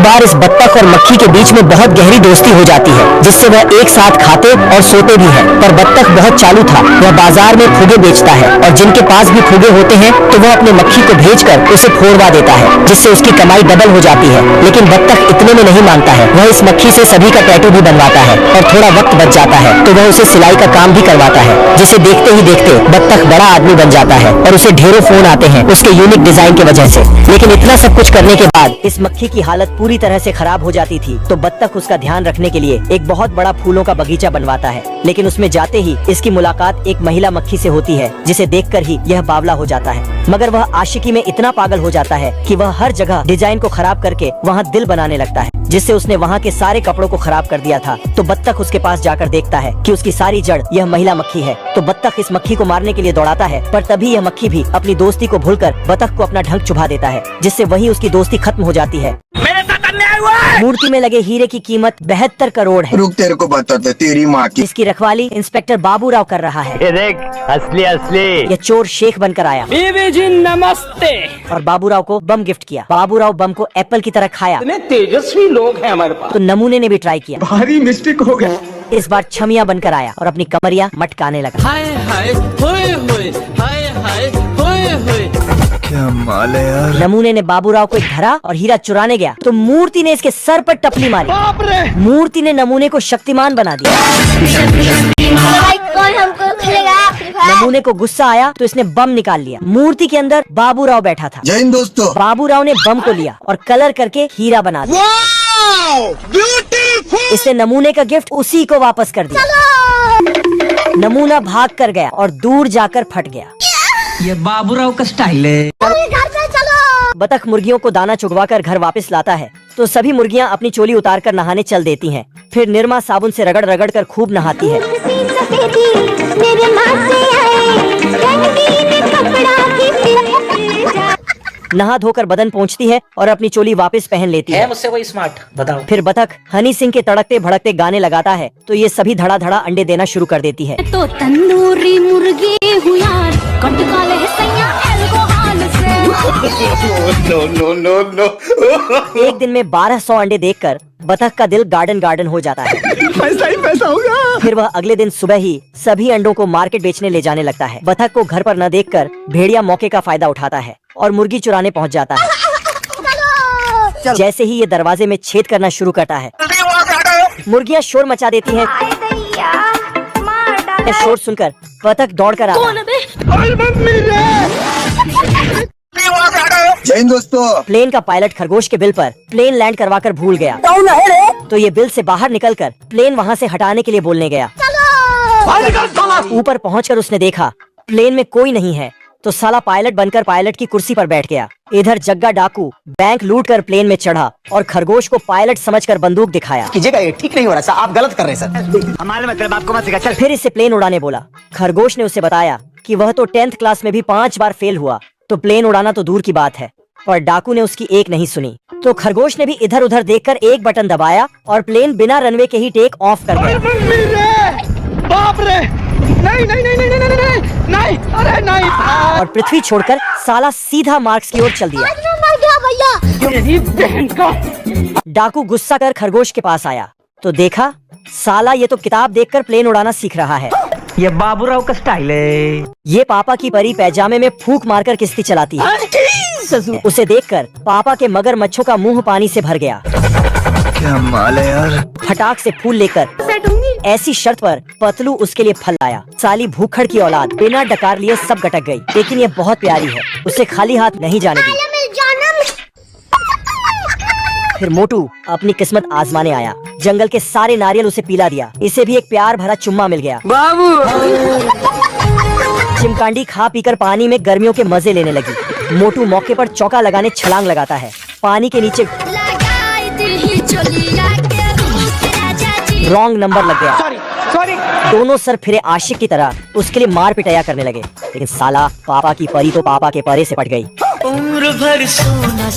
बार इस बत्तख और मक्खी के बीच में बहुत गहरी दोस्ती हो जाती है, जिससे वह एक साथ खाते और सोते भी हैं। पर बत्तख बहुत चालू था, वह बाजार में फुगे बेचता है और जिनके पास भी फुगे होते हैं तो वह अपने मक्खी को भेजकर उसे फोड़वा देता है, जिससे उसकी कमाई डबल हो जाती है। लेकिन बत्तख इतने में नहीं मानता है, वह इस मक्खी से सभी का टैटू भी बनवाता है और थोड़ा वक्त बच जाता है तो वह उसे सिलाई का काम भी करवाता है, जिसे देखते ही देखते बत्तख बड़ा आदमी बन जाता है और उसे ढेरों फोन आते हैं उसके यूनिक डिजाइन की वजह से। लेकिन इतना सब कुछ करने के बाद इस मक्खी की हालत पूरी तरह से खराब हो जाती थी, तो बत्तख उसका ध्यान रखने के लिए एक बहुत बड़ा फूलों का बगीचा बनवाता है। लेकिन उसमें जाते ही इसकी मुलाकात एक महिला मक्खी से होती है, जिसे देखकर ही यह बावला हो जाता है। मगर वह आशिकी में इतना पागल हो जाता है कि वह हर जगह डिजाइन को खराब करके वहाँ दिल बनाने लगता है, जिससे उसने वहाँ के सारे कपड़ों को खराब कर दिया था। तो बत्तख उसके पास जाकर देखता है कि उसकी सारी जड़ यह महिला मक्खी है। तो बत्तख इस मक्खी को मारने के लिए दौड़ाता है, पर तभी यह मक्खी भी अपनी दोस्ती को भूलकर बत्तख को अपना ढंग चुभा देता है, जिससे वही उसकी दोस्ती खत्म हो जाती है। मेरे साथ अन्याय हुआ है। मूर्ति में लगे हीरे की कीमत 72 करोड़ है। रुक, तेरे को बताते तेरी माँ की। इसकी रखवाली इंस्पेक्टर बाबू राव कर रहा है। ये देख, असली असली। यह चोर शेख बनकर आया बीवी जी नमस्ते। और बाबू राव को बम गिफ्ट किया। बाबू राव बम को एप्पल की तरह खाया। इतने तेजस्वी लोग हैं हमारे पास। तो नमूने ने भी ट्राई किया। भारी मिस्टेक हो गया। इस बार छमिया बनकर आया और अपनी कमरिया मटकाने लगा। हाय हाय होए होए, हाय हाय होए होए। क्या माल है यार। नमूने ने बाबू राव को एक धरा और हीरा चुराने गया तो मूर्ति ने इसके सर पर टपली मारी। बाप रे। मूर्ति ने नमूने को शक्तिमान बना दिया। कौन हमको खेलेगा? नमूने को गुस्सा आया तो इसने बम निकाल लिया। मूर्ति के अंदर बाबू राव बैठा था। जय हिंद दोस्तों। बाबू राव ने बम को लिया और कलर करके हीरा बना दिया। इसने नमूने का गिफ्ट उसी को वापस कर दिया। नमूना भाग कर गया और दूर जाकर फट गया। ये बाबूराव का स्टाइल है। घर पे चलो। बतख मुर्गियों को दाना चुगवाकर घर वापस लाता है तो सभी मुर्गियां अपनी चोली उतारकर नहाने चल देती हैं। फिर निरमा साबुन से रगड़ रगड़ कर खूब नहाती है। मेरे माँ से आए, रंगीन कपड़ा नहा धोकर बदन पोंछती है और अपनी चोली वापस पहन लेती है। मुझसे कोई स्मार्ट बताओ। फिर बतख हनी सिंह के तड़कते भड़कते गाने लगाता है तो ये सभी धड़ा-धड़ा अंडे देना शुरू कर देती है। तो तंदूरी मुर्गी हूँ यार, कटका ले सैया अल्कोहल से। नो। एक दिन में 1200 अंडे देखकर बतख का दिल गार्डन गार्डन हो जाता है। पैसा ही पैसा होगा। फिर वह अगले दिन सुबह ही सभी अंडों को मार्केट बेचने ले जाने लगता है। बतख को घर पर न देखकर भेड़िया मौके का फायदा उठाता है और मुर्गी चुराने पहुंच जाता है। जैसे ही ये दरवाजे में छेद करना शुरू करता है, मुर्गियां शोर मचा देती हैं। यह शोर सुनकर बतख दौड़ कर आता है। जय हिंद दोस्तों। प्लेन का पायलट खरगोश के बिल पर प्लेन लैंड करवाकर भूल गया तो ये बिल से बाहर निकलकर प्लेन वहाँ से हटाने के लिए बोलने गया। ऊपर पहुंचकर उसने देखा प्लेन में कोई नहीं है तो साला पायलट बनकर पायलट की कुर्सी पर बैठ गया। इधर जग्गा डाकू बैंक लूटकर प्लेन में चढ़ा और खरगोश को पायलट समझकर बंदूक दिखाया। कीजिएगा, ये ठीक नहीं हो रहा सर, आप गलत कर रहे हैं सर। हमारे मतलब आपको मत सिखा। चल। फिर इससे प्लेन उड़ाने बोला। खरगोश ने उसे बताया कि वह तो 10th क्लास में भी 5 बार फेल हुआ तो प्लेन उड़ाना तो दूर की बात है। पर डाकू ने उसकी एक नहीं सुनी तो खरगोश ने भी इधर उधर देखकर एक बटन दबाया और प्लेन बिना रनवे के ही टेक ऑफ कर गया। बाप रे। नहीं नहीं नहीं नहीं नहीं नहीं नहीं नहीं, अरे नहीं। और पृथ्वी छोड़कर साला सीधा मार्क्स की ओर चल दिया। मर गया भैया। तेरी बहन का। डाकू गुस्सा कर खरगोश के पास आया तो देखा साला ये तो किताब देखकर प्लेन उड़ाना सीख रहा है। ये बाबूराव का स्टाइल है। ये पापा की परी पैजामे में फूंक मारकर किश्ती चलाती है। उसे देखकर पापा के मगरमच्छों का मुंह पानी से भर गया। क्या माल है यार। फटाक से फूल लेकर ऐसी शर्त पर पतलू उसके लिए फल लाया। साली भूखड़ की औलाद बिना डकार लिए सब गटक गई, लेकिन ये बहुत प्यारी है, उसे खाली हाथ नहीं जाने दी। फिर मोटू अपनी किस्मत आजमाने आया। जंगल के सारे नारियल उसे पिला दिया। इसे भी एक प्यार भरा चुम्मा मिल गया। बाबू। चिमकांडी खा पीकर पानी में गर्मियों के मजे लेने लगी। मोटू मौके पर चौका लगाने छलांग लगाता है। पानी के नीचे रॉन्ग नंबर लग गया। सॉरी। दोनों सर फिरे आशिक की तरह उसके लिए मार पिटाया करने लगे, लेकिन साला पापा की परी तो पापा के परे से पट गई। उम्र भर सोना